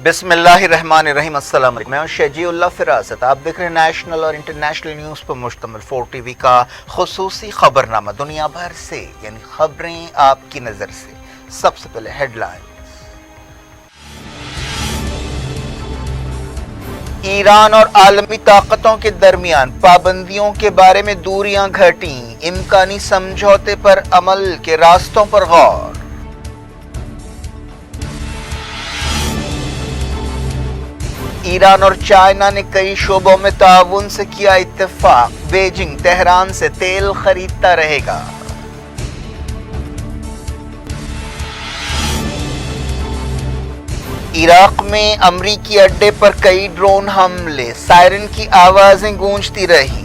बिस्मिल्लाहिर्रहमानिर्रहीम। अस्सलाम वालेकुम। मैं हूं शजीउल्लाह फिरासत। आप देख रहे हैं नेशनल और इंटरनेशनल न्यूज़ पर मुश्तमिल 4 टीवी का खुसूसी खबरनामा। दुनिया भर से यानी खबरें आपकी नज़र से। सबसे पहले हेडलाइन। ईरान और आलमी ताकतों के दरमियान पाबंदियों के बारे में दूरियां घटी, इम्कानी समझौते पर अमल के रास्तों पर गौर। ईरान और चाइना ने कई शोबों में ताउन से किया इत्तेफाक, बीजिंग तेहरान से तेल खरीदता रहेगा। इराक में अमरीकी अड्डे पर कई ड्रोन हमले, सायरन की आवाजें गूंजती रही।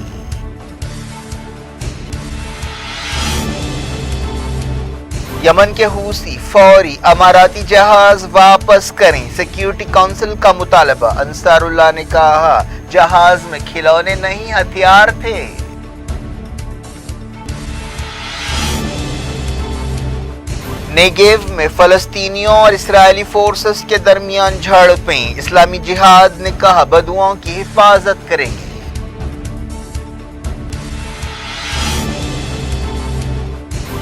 यमन के हूसी फौरी अमाराती जहाज वापस करें, सिक्योरिटी काउंसिल का मुतालबा। अंसारुल्लाह ने कहा जहाज में खिलौने नहीं हथियार थे। नेगेव में फलस्तीनियों और इस्राएली फोर्सेस के दरमियान झड़पें, इस्लामी जिहाद ने कहा बदुओं की हिफाजत करेंगे।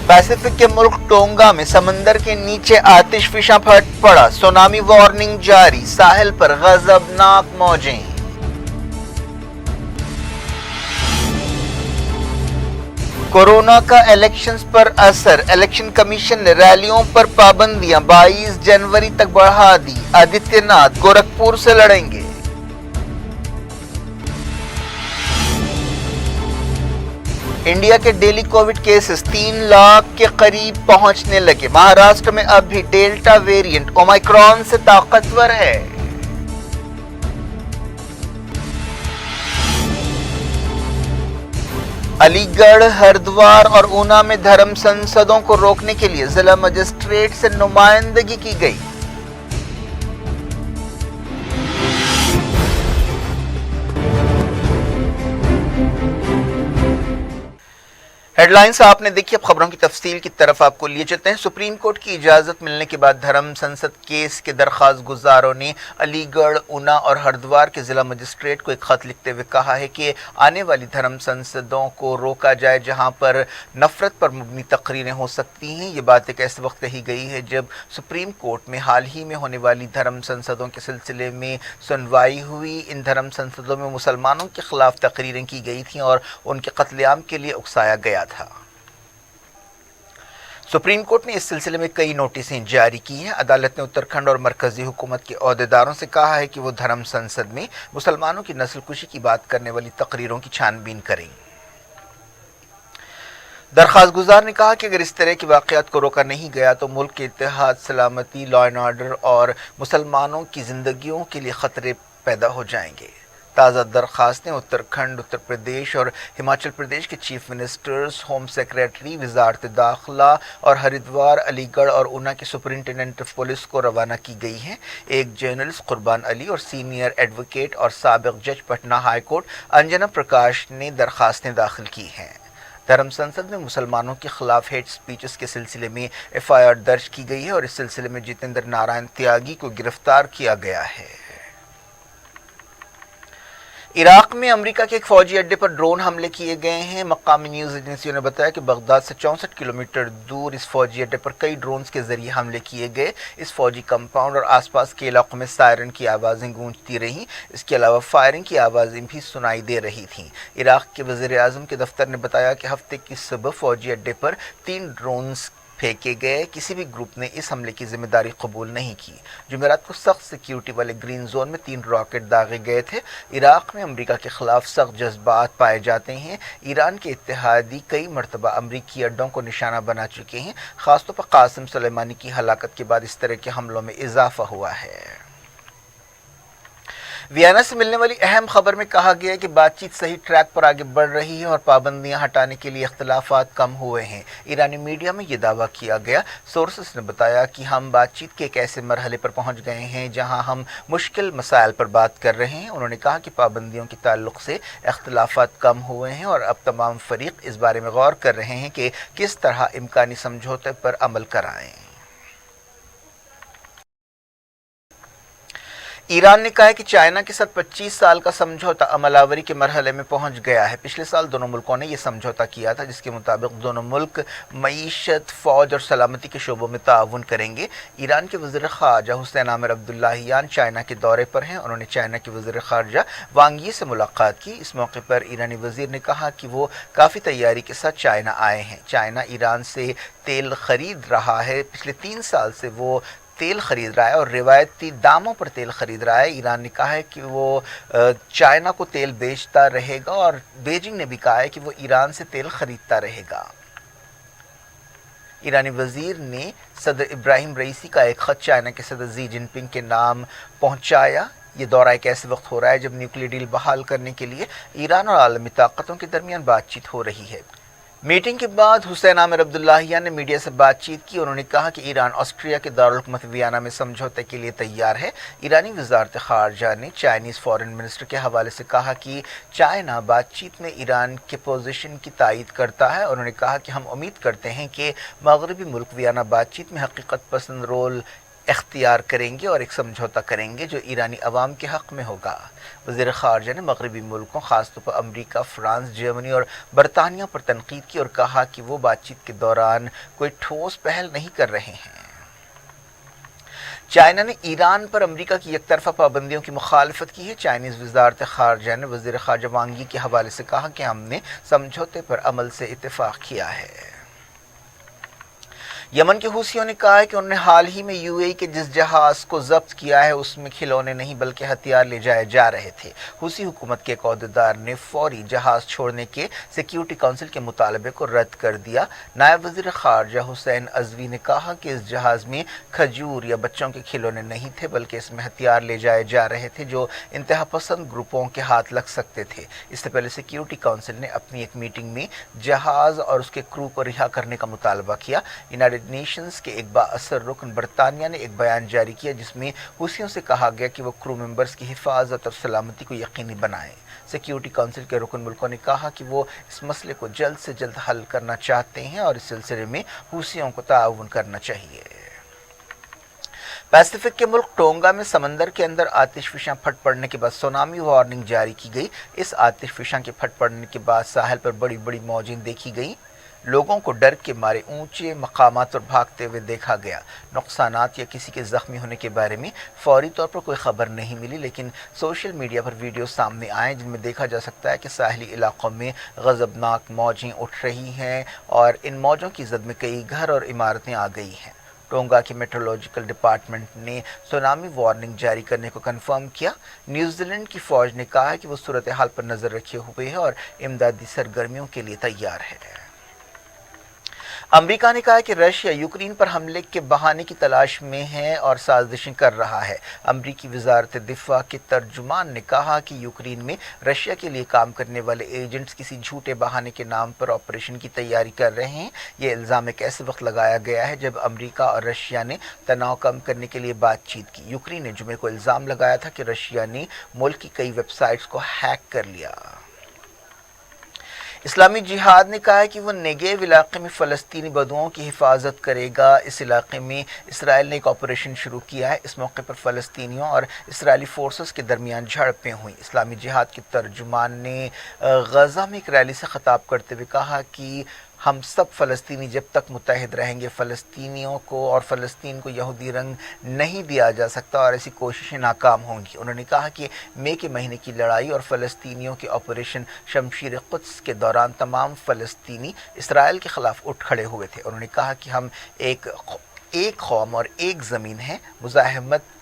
पैसिफिक के मुल्क टोंगा में समंदर के नीचे आतिशफिशा फट पड़ा, सुनामी वार्निंग जारी, साहिल पर गजबनाक मौजें। कोरोना का इलेक्शंस पर असर, इलेक्शन कमीशन ने रैलियों पर पाबंदियां 22 जनवरी तक बढ़ा दी। आदित्यनाथ गोरखपुर से लड़ेंगे। इंडिया के डेली कोविड केसेस 3 लाख के करीब पहुंचने लगे। महाराष्ट्र में अब भी डेल्टा वेरिएंट ओमाइक्रॉन से ताकतवर है। अलीगढ़, हरिद्वार और ऊना में धर्म संसदों को रोकने के लिए जिला मजिस्ट्रेट से नुमाइंदगी की गई। हेडलाइंस आपने देखी, अब खबरों की तफसील की तरफ आपको लिए चलते हैं। सुप्रीम कोर्ट की इजाज़त मिलने के बाद धर्म संसद केस के दरख्वास्त गुजारों ने अलीगढ़, ऊना और हरिद्वार के ज़िला मजिस्ट्रेट को एक ख़त लिखते हुए कहा है कि आने वाली धर्म संसदों को रोका जाए जहां पर नफ़रत पर मबनी तकरीरें हो सकती हैं। ये बात एक ऐसे वक्त कही गई है जब सुप्रीम कोर्ट में हाल ही में होने वाली धर्म संसदों के सिलसिले में सुनवाई हुई। इन धर्म संसदों में मुसलमानों के खिलाफ तकरीरें की गई थीं और उनके कत्लेआम के लिए उकसाया गया था। सुप्रीम कोर्ट ने इस सिलसिले में कई नोटिसें जारी की हैं। अदालत ने उत्तराखंड और मरकजी हुकूमत के अहदेदारों से कहा है कि वो धर्म संसद में मुसलमानों की नस्लकुशी की बात करने वाली तकरीरों की छानबीन करें। दरख्वास्त गुजार ने कहा कि अगर इस तरह के वाक़यात को रोका नहीं गया तो मुल्क के इत्तेहाद, सलामती, लॉ एंड ऑर्डर और मुसलमानों की जिंदगियों के लिए खतरे पैदा हो जाएंगे। ताज़ा दरख्वास्तें उत्तराखंड, उत्तर प्रदेश और हिमाचल प्रदेश के चीफ मिनिस्टर्स, होम सेक्रेटरी, वजारत दाखिला और हरिद्वार, अलीगढ़ और ऊना के सुपरिंटेंडेंट ऑफ पुलिस को रवाना की गई हैं। एक जर्नलिस्ट कुर्बान अली और सीनियर एडवोकेट और साबिक जज पटना हाई कोर्ट अंजना प्रकाश ने दरख्वास्तें दाखिल की हैं। धर्म संसद में मुसलमानों के खिलाफ हेट स्पीचेस के सिलसिले में FIR दर्ज की गई है और इस सिलसिले में जितेंद्र नारायण त्यागी को गिरफ्तार किया गया है। इराक में अमेरिका के एक फौजी अड्डे पर ड्रोन हमले किए गए हैं। मकामी न्यूज़ एजेंसियों ने बताया कि बगदाद से 64 किलोमीटर दूर इस फौजी अड्डे पर कई ड्रोन्स के जरिए हमले किए गए। इस फौजी कंपाउंड और आसपास के इलाकों में सायरन की आवाज़ें गूंजती रहीं। इसके अलावा फायरिंग की आवाज़ें भी सुनाई दे रही थीं। इराक के वज़ीर आज़म के दफ्तर ने बताया कि हफ्ते की सुबह फौजी अड्डे पर 3 ड्रोन्स फेंके गए। किसी भी ग्रुप ने इस हमले की जिम्मेदारी कबूल नहीं की। जुमेरात को सख्त सिक्योरिटी वाले ग्रीन जोन में 3 रॉकेट दागे गए थे। इराक में अमेरिका के खिलाफ सख्त जज्बात पाए जाते हैं। ईरान के इत्तेहादी कई मरतबा अमरीकी अड्डों को निशाना बना चुके हैं। खासतौर पर कासिम सुलेमानी की हलाकत के बाद इस तरह के हमलों में इजाफा हुआ है। वियना से मिलने वाली अहम खबर में कहा गया है कि बातचीत सही ट्रैक पर आगे बढ़ रही है और पाबंदियां हटाने के लिए इख्तिलाफात कम हुए हैं। ईरानी मीडिया में ये दावा किया गया। सोर्सेस ने बताया कि हम बातचीत के एक ऐसे मरहले पर पहुंच गए हैं जहां हम मुश्किल मसाइल पर बात कर रहे हैं। उन्होंने कहा कि पाबंदियों के ताल्लुक से इख्तिलाफात कम हुए हैं और अब तमाम फरीक इस बारे में गौर कर रहे हैं कि किस तरह इम्कानी समझौते पर अमल कराएं। ईरान ने कहा है कि चाइना के साथ 25 साल का समझौता अमलावरी के मरहले में पहुंच गया है। पिछले साल दोनों मुल्कों ने यह समझौता किया था जिसके मुताबिक दोनों मुल्क मईशत, फौज और सलामती के शोबों में ताउन करेंगे। ईरान के वज़ीर ख़ारजा हुसैन आमिर अब्दुल्लाहियान चाइना के दौरे पर हैं। उन्होंने चाइना के वज़ीर ख़ारजा वांग यी से मुलाकात की। इस मौके पर ईरानी वज़ीर ने कहा कि वो काफ़ी तैयारी के साथ चाइना आए हैं। चाइना ईरान से तेल खरीद रहा है। पिछले 3 साल से वो तेल खरीद रहा है और रिवायती दामों पर तेल खरीद रहा है। ईरान ने कहा है कि वो चाइना को तेल बेचता रहेगा और बीजिंग ने भी कहा है कि वो ईरान से तेल खरीदता रहेगा। ईरानी वजीर ने सदर इब्राहिम रईसी का एक खत चाइना के सदर जी जिनपिंग के नाम पहुंचाया। ये दौरा एक ऐसे वक्त हो रहा है जब न्यूक्लियर डील बहाल करने के लिए ईरान और आलमी ताकतों के दरमियान बातचीत हो रही है। मीटिंग के बाद हुसैन आमिर अब्दुल्लाहियान ने मीडिया से बातचीत की। उन्होंने कहा कि ईरान ऑस्ट्रिया के दारुल हुकूमत वियना में समझौते के लिए तैयार है। ईरानी वज़ारत ख़ारजा ने चाइनीज़ फॉरेन मिनिस्टर के हवाले से कहा कि चाइना बातचीत में ईरान के पोजीशन की तायीद करता है। उन्होंने कहा कि हम उम्मीद करते हैं कि मगरबी मुल्क वियना बातचीत में हकीकत पसंद रोल इख्तियार करेंगे और एक समझौता करेंगे जो ईरानी अवाम के हक़ में होगा। वज़ीर ख़ारजा ने मगरबी मुल्कों ख़ासतौर पर अमरीका, फ़्रांस, जर्मनी और बरतानिया पर तनकीद की और कहा कि वो बातचीत के दौरान कोई ठोस पहल नहीं कर रहे हैं। चाइना ने ईरान पर अमरीका की एकतरफा पाबंदियों की मुखालफत की है। चाइनीज़ वज़ारत ख़ारजा ने वज़ीर ख़ारजा वांग यी के हवाले से कहा कि हमने समझौते पर अमल से इत्तेफ़ाक़ किया है। यमन के हूसियों ने कहा है कि उन्होंने हाल ही में यूएई के जिस जहाज को जब्त किया है उसमें खिलौने नहीं बल्कि हथियार ले जाए जा रहे थे। हूसी हुकूमत के एक अहदेदार ने फौरी जहाज छोड़ने के सिक्योरिटी काउंसिल के मुतालबे को रद्द कर दिया। नायब वज़ीर ख़ारजा हुसैन अज़वी ने कहा कि इस जहाज में खजूर या बच्चों के खिलौने नहीं थे बल्कि इसमें हथियार ले जाए जा रहे थे जो इंतहा पसंद ग्रुपों के हाथ लग सकते थे। इससे पहले सिक्योरिटी काउंसिल ने अपनी एक मीटिंग में जहाज और उसके क्रू को रिहा करने का मुतालबा किया। यूनाइटेड नेशंस के एक बाअसर रुकन बरतानिया ने एक बयान जारी किया जिसमें हुसियों से कहा गया कि वो क्रू मेंबर्स की हिफाजत और सलामती को यकीनी बनाएं। सिक्योरिटी काउंसिल के रुकन मुल्कों ने कहा कि वो इस मसले को जल्द से जल्द हल करना चाहते हैं और इस सिलसिले में हुसियों को ताउन करना चाहिए। पैसिफिक के मुल्क टोंगा में समंदर के अंदर आतिशफिशां फट पड़ने के बाद सुनामी वार्निंग जारी की गई। इस आतिशफिशां के फट पड़ने के बाद साहिल पर बड़ी बड़ी मौजें देखी गईं। लोगों को डर के मारे ऊंचे मकामात पर भागते हुए देखा गया। नुकसानात या किसी के ज़ख्मी होने के बारे में फौरी तौर पर कोई खबर नहीं मिली, लेकिन सोशल मीडिया पर वीडियो सामने आए जिनमें देखा जा सकता है कि साहिली इलाकों में गज़बनाक मौजें उठ रही हैं और इन मौजों की जद में कई घर और इमारतें आ गई हैं। टोंगा के मेट्रोलॉजिकल डिपार्टमेंट ने सुनामी वार्निंग जारी करने को कंफर्म किया। न्यूजीलैंड की फ़ौज ने कहा है कि वो सूरत हाल पर नज़र रखे हुए है और इमदादी सरगर्मियों के लिए तैयार है। अमेरिका ने कहा है कि रशिया यूक्रेन पर हमले के बहाने की तलाश में है और साजिशें कर रहा है। अमरीकी वज़ारत दिफा के तर्जुमान ने कहा कि यूक्रेन में रशिया के लिए काम करने वाले एजेंट्स किसी झूठे बहाने के नाम पर ऑपरेशन की तैयारी कर रहे हैं। ये इल्ज़ाम एक ऐसे वक्त लगाया गया है जब अमरीका और रशिया ने तनाव कम करने के लिए बातचीत की। यूक्रेन ने जुमे को इल्ज़ाम लगाया था कि रशिया ने मुल्क की कई वेबसाइट्स को हैक कर लिया। इस्लामी जिहाद ने कहा है कि वो नेगेव इलाके में फ़लस्तीनी बदुओं की हिफाजत करेगा। इस इलाके में इसराइल ने एक ऑपरेशन शुरू किया है। इस मौके पर फ़लस्तीनियों और इसराइली फोर्सेस के दरमियान झड़पें हुई। इस्लामी जिहाद के तर्जुमान ने गज़ा में एक रैली से ख़िताब करते हुए कहा कि हम सब फ़लस्तीनी जब तक मुत्तहिद रहेंगे फ़लस्तीनियों को और फ़लस्तीन को यहूदी रंग नहीं दिया जा सकता और ऐसी कोशिशें नाकाम होंगी। उन्होंने कहा कि मई के महीने की लड़ाई और फ़लस्तीनियों के ऑपरेशन शमशीर कुद्स के दौरान तमाम फ़लस्तीनी इसराइल के ख़िलाफ़ उठ खड़े हुए थे। उन्होंने कहा कि हम एक कौम और एक ज़मीन है। मुज़ाहमत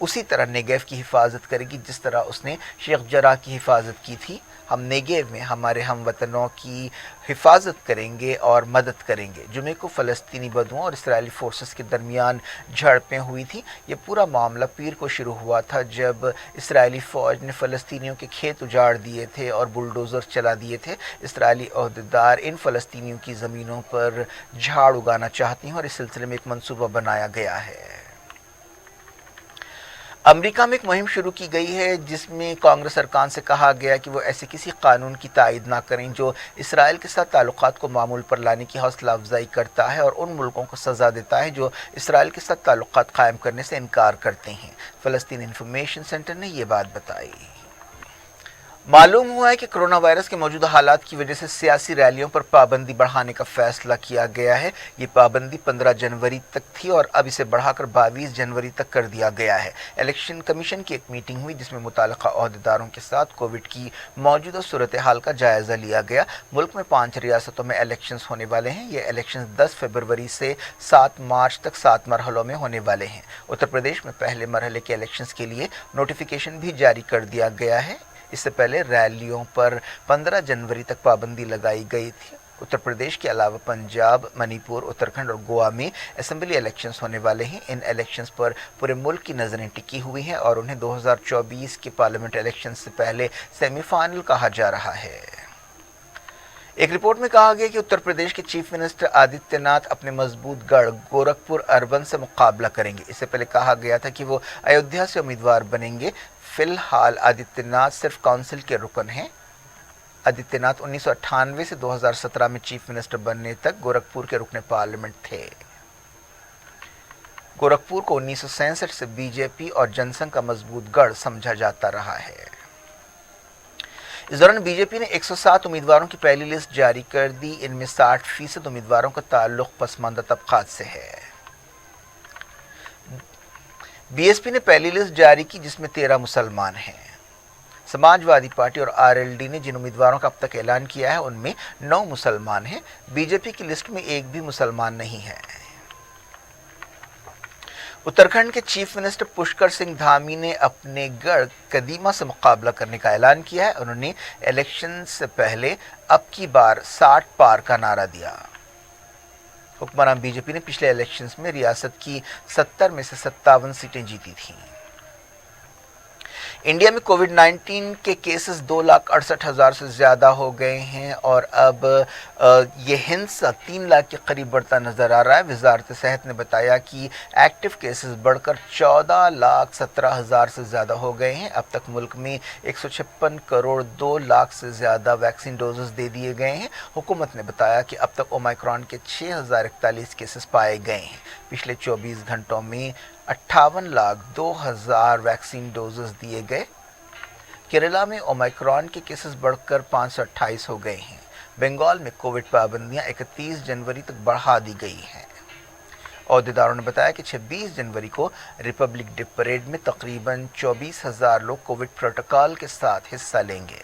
उसी तरह नेगेव की हिफाजत करेगी जिस तरह उसने शेख जराह की हिफाजत की थी। हम नेगेव में हमारे हम वतनों की हिफाजत करेंगे और मदद करेंगे। जुमे को फ़लस्तीनी बदुओं और इसराइली फोर्सेस के दरमियान झड़पें हुई थी। ये पूरा मामला पीर को शुरू हुआ था जब इसराइली फ़ौज ने फ़लस्तीनियों के खेत उजाड़ दिए थे और बुलडोज़र चला दिए थे। इसराइली अहदेदार इन फ़लस्तीनियों की ज़मीनों पर झाड़ उगाना चाहती हैं और इस सिलसिले में एक मंसूबा बनाया गया है। امریکہ میں ایک مہم شروع کی گئی ہے جس میں کانگریس ارکان سے کہا گیا کہ وہ ایسے کسی قانون کی تائید نہ کریں جو اسرائیل کے ساتھ تعلقات کو معمول پر لانے کی حوصلہ افزائی کرتا ہے اور ان ملکوں کو سزا دیتا ہے جو اسرائیل کے ساتھ تعلقات قائم کرنے سے انکار کرتے ہیں۔ فلسطین انفارمیشن سینٹر نے یہ بات بتائی۔ معلوم ہوا ہے کہ کرونا وائرس کے موجودہ حالات کی وجہ سے سیاسی ریلیوں پر پابندی بڑھانے کا فیصلہ کیا گیا ہے۔ یہ پابندی 15 جنوری تک تھی اور اب اسے بڑھا کر 22 جنوری تک کر دیا گیا ہے۔ الیکشن کمیشن کی ایک میٹنگ ہوئی جس میں متعلقہ عہدیداروں کے ساتھ کووڈ کی موجودہ صورتحال کا جائزہ لیا گیا۔ ملک میں 5 ریاستوں میں الیکشنز ہونے والے ہیں۔ یہ الیکشنز 10 فروری سے 7 مارچ تک 7 مرحلوں میں ہونے والے ہیں۔ اتر پردیش میں پہلے مرحلے کے الیکشنز کے لیے نوٹیفیکیشن بھی جاری کر دیا گیا ہے۔ اس سے پہلے ریلیوں پر 15 جنوری تک پابندی لگائی گئی تھی۔ اتر پردیش کے علاوہ پنجاب، منی پور، اتراکھنڈ اور گوا میں اسمبلی الیکشنز ہونے والے ہیں۔ ان الیکشنز پر پورے ملک کی نظریں ٹکی ہوئی ہیں اور انہیں 2024 کے پارلیمنٹ الیکشنز سے پہلے سیمی فائنل کہا جا رہا ہے۔ ایک رپورٹ میں کہا گیا کہ اتر پردیش کے چیف منسٹر آدتیہ ناتھ اپنے مضبوط گڑھ گورکھپور اربن سے مقابلہ کریں گے۔ اس سے پہلے کہا گیا تھا کہ وہ ایودھیا سے امیدوار بنیں گے۔ فی الحال آدتیہ ناتھ صرف کونسل کے رکن ہیں۔ آدتیہ ناتھ 1998 سے 2017 میں چیف منسٹر بننے تک گورکھپور کے رکن پارلیمنٹ تھے۔ گورکھپور کو 1967 سے بی جے پی اور جن سنگھ کا مضبوط گڑھ سمجھا جاتا رہا ہے۔ اس دوران بی جے پی نے 107 امیدواروں کی پہلی لسٹ جاری کر دی۔ ان میں 60% امیدواروں کا تعلق پسماندہ طبقات سے ہے۔ بی ایس پی نے پہلی لسٹ جاری کی جس میں 13 مسلمان ہیں۔ سماج وادی پارٹی اور آر ایل ڈی نے جن امیدواروں کا اب تک اعلان کیا ہے ان میں 9 مسلمان ہیں۔ بی جے پی کی لسٹ میں ایک بھی مسلمان نہیں ہے۔ اتراکھنڈ کے چیف منسٹر پشکر سنگھ دھامی نے اپنے گڑھ قدیمہ سے مقابلہ کرنے کا اعلان کیا ہے۔ انہوں نے الیکشن سے پہلے اب کی بار 60 پار کا نعرہ دیا۔ حکمران بی جے پی نے پچھلے الیکشنز میں ریاست کی 70 میں سے 57 سیٹیں جیتی تھیں۔ انڈیا میں کووڈ 19 کے کیسز 2,68,000 سے زیادہ ہو گئے ہیں اور اب یہ ہندسہ 3 لاکھ کے قریب بڑھتا نظر آ رہا ہے۔ وزارت صحت نے بتایا کہ ایکٹیو کیسز بڑھ کر 14,17,000 سے زیادہ ہو گئے ہیں۔ اب تک ملک میں 156 کروڑ 2 لاکھ سے زیادہ ویکسین ڈوزز دے دیے گئے ہیں۔ حکومت نے بتایا کہ اب تک اومیکرون کے 6,041 کیسز پائے گئے ہیں۔ پچھلے 24 گھنٹوں میں 58,02,000 ویکسین ڈوزز دیے گئے۔ کیرلا میں اومیکرون کے کیسز بڑھ کر 528 ہو گئے ہیں۔ بنگال میں کووڈ پابندیاں 31 جنوری تک بڑھا دی گئی ہیں۔ عہدیداروں نے بتایا کہ 26 جنوری کو ریپبلک ڈے پریڈ میں تقریباً 24,000 لوگ کووڈ پروٹوکول کے ساتھ حصہ لیں گے۔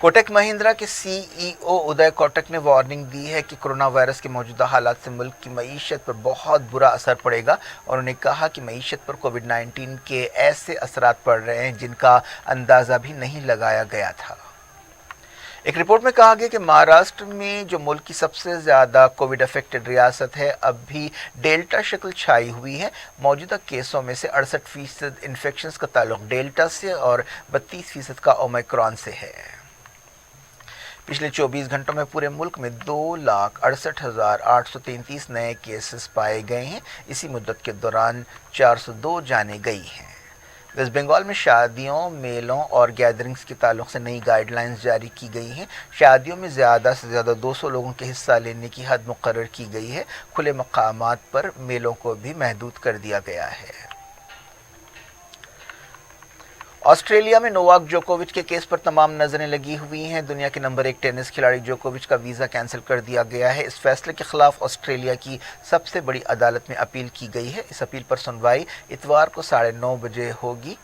کوٹک مہندرا کے سی ای او ادے کوٹک نے وارننگ دی ہے کہ کرونا وائرس کے موجودہ حالات سے ملک کی معیشت پر بہت برا اثر پڑے گا اور انہوں نے کہا کہ معیشت پر کووڈ 19 کے ایسے اثرات پڑ رہے ہیں جن کا اندازہ بھی نہیں لگایا گیا تھا۔ ایک رپورٹ میں کہا گیا کہ مہاراشٹر میں جو ملک کی سب سے زیادہ کووڈ افیکٹڈ ریاست ہے اب بھی ڈیلٹا شکل چھائی ہوئی ہے۔ موجودہ کیسوں میں سے 68% انفیکشنز کا تعلق ڈیلٹا سے اور 32% کا اومیکرون سے ہے۔ پچھلے 24 گھنٹوں میں پورے ملک میں 2,68,833 نئے کیسز پائے گئے ہیں۔ اسی مدت کے دوران 402 جانیں گئی ہیں۔ ویسٹ بنگال میں شادیوں، میلوں اور گیدرنگز کے تعلق سے نئی گائیڈ لائنز جاری کی گئی ہیں۔ شادیوں میں زیادہ سے زیادہ 200 لوگوں کے حصہ لینے کی حد مقرر کی گئی ہے۔ کھلے مقامات پر میلوں کو بھی محدود کر دیا گیا ہے۔ آسٹریلیا میں نوواک جوکووچ کے کیس پر تمام نظریں لگی ہوئی ہیں۔ دنیا کے نمبر 1 ٹینس کھلاڑی جوکووچ کا ویزا کینسل کر دیا گیا ہے۔ اس فیصلے کے خلاف آسٹریلیا کی سب سے بڑی عدالت میں اپیل کی گئی ہے۔ اس اپیل پر سنوائی اتوار کو 9:30 بجے ہوگی۔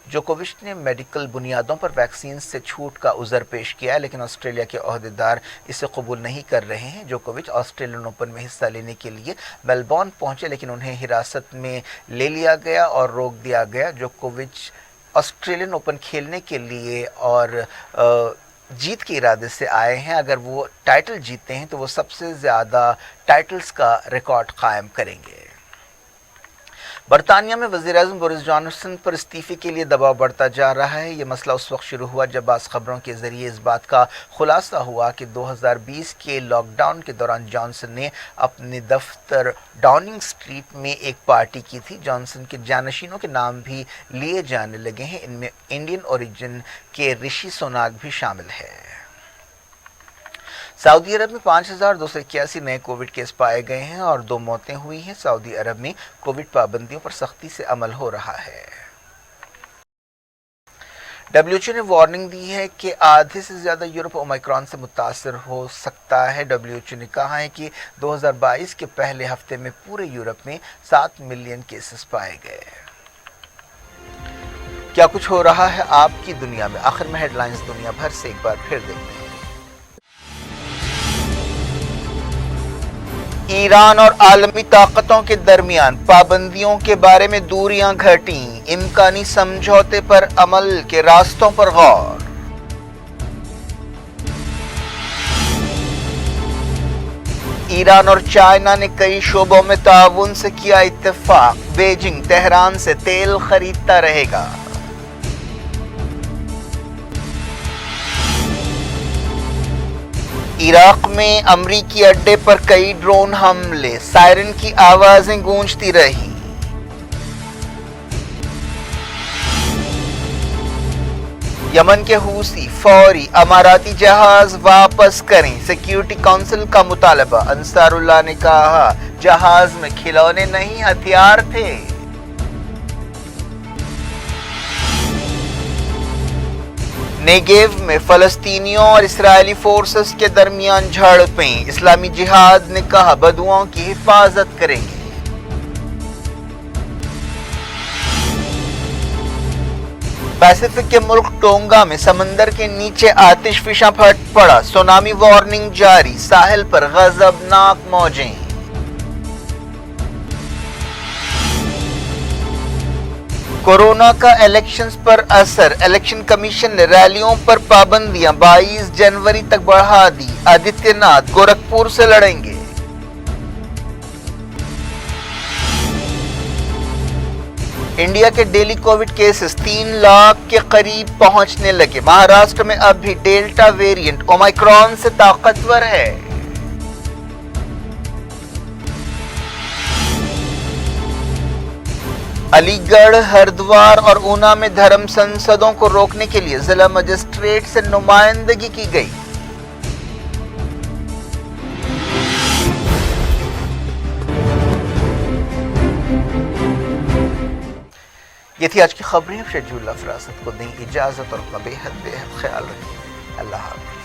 جوکووچ نے میڈیکل بنیادوں پر ویکسین سے چھوٹ کا عذر پیش کیا ہے لیکن آسٹریلیا کے عہدیدار اسے قبول نہیں کر رہے ہیں۔ جوکووچ آسٹریلین اوپن میں حصہ لینے کے لیے میلبورن پہنچے لیکن انہیں حراست میں لے لیا گیا اور روک دیا گیا۔ جوکووچ آسٹریلین اوپن کھیلنے کے لیے اور جیت کے ارادے سے آئے ہیں۔ اگر وہ ٹائٹل جیتے ہیں تو وہ سب سے زیادہ ٹائٹلز کا ریکارڈ قائم کریں گے۔ برطانیہ میں وزیراعظم بورس جانسن پر استعفے کے لیے دباؤ بڑھتا جا رہا ہے۔ یہ مسئلہ اس وقت شروع ہوا جب بعض خبروں کے ذریعے اس بات کا خلاصہ ہوا کہ 2020 کے لاک ڈاؤن کے دوران جانسن نے اپنے دفتر ڈاؤننگ اسٹریٹ میں ایک پارٹی کی تھی۔ جانسن کے جانشینوں کے نام بھی لیے جانے لگے ہیں، ان میں انڈین اوریجن کے رشی سوناک بھی شامل ہے۔ سعودی عرب میں 5281 نئے کووڈ کیس پائے گئے ہیں اور 2 موتیں ہوئی ہیں۔ سعودی عرب میں کووڈ پابندیوں پر سختی سے عمل ہو رہا ہے۔ WHO نے وارننگ دی ہے کہ آدھے سے زیادہ یورپ اومیکرون سے متاثر ہو سکتا ہے۔ WHO نے کہا ہے کہ 2022 کے پہلے ہفتے میں پورے یورپ میں 7 ملین کیسز پائے گئے۔ کیا کچھ ہو رہا ہے آپ کی دنیا میں؟ آخر میں ہیڈ لائنز دنیا بھر سے ایک بار پھر دیکھتے ہیں۔ ایران اور عالمی طاقتوں کے درمیان پابندیوں کے بارے میں دوریاں گھٹیں، امکانی سمجھوتے پر عمل کے راستوں پر غور۔ ایران اور چائنا نے کئی شعبوں میں تعاون سے کیا اتفاق، بیجنگ تہران سے تیل خریدتا رہے گا۔ عراق میں امریکی اڈے پر کئی ڈرون حملے، سائرن کی آوازیں گونجتی رہیں۔ یمن کے حوثی فوری اماراتی جہاز واپس کریں، سیکیورٹی کونسل کا مطالبہ۔ انصار اللہ نے کہا جہاز میں کھلونے نہیں ہتھیار تھے۔ نیگیو میں فلسطینیوں اور اسرائیلی فورسز کے درمیان جھڑپیں، اسلامی جہاد نے کہا بدوؤں کی حفاظت کریں گے۔ پیسیفک کے ملک ٹونگا میں سمندر کے نیچے آتش فشاں پھٹ پڑا، سونامی وارننگ جاری، ساحل پر غضبناک موجیں۔ کورونا کا الیکشنز پر اثر، الیکشن کمیشن نے ریلیوں پر پابندیاں 22 جنوری تک بڑھا دی، آدتیہ ناتھ گورکھپور سے لڑیں گے۔ انڈیا کے ڈیلی کووڈ کیسز 3 لاکھ کے قریب پہنچنے لگے، مہاراشٹر میں اب بھی ڈیلٹا ویرینٹ اومیکرون سے طاقتور ہے۔ علی گڑھ، ہردوار اور اونا میں دھرم سنسدوں کو روکنے کے لیے ضلع مجسٹریٹ سے نمائندگی کی گئی۔ یہ تھی آج کی خبریں۔ شجول افراست کو دیں اجازت اور اپنا بے حد خیال رکھیں۔ اللہ حافظ۔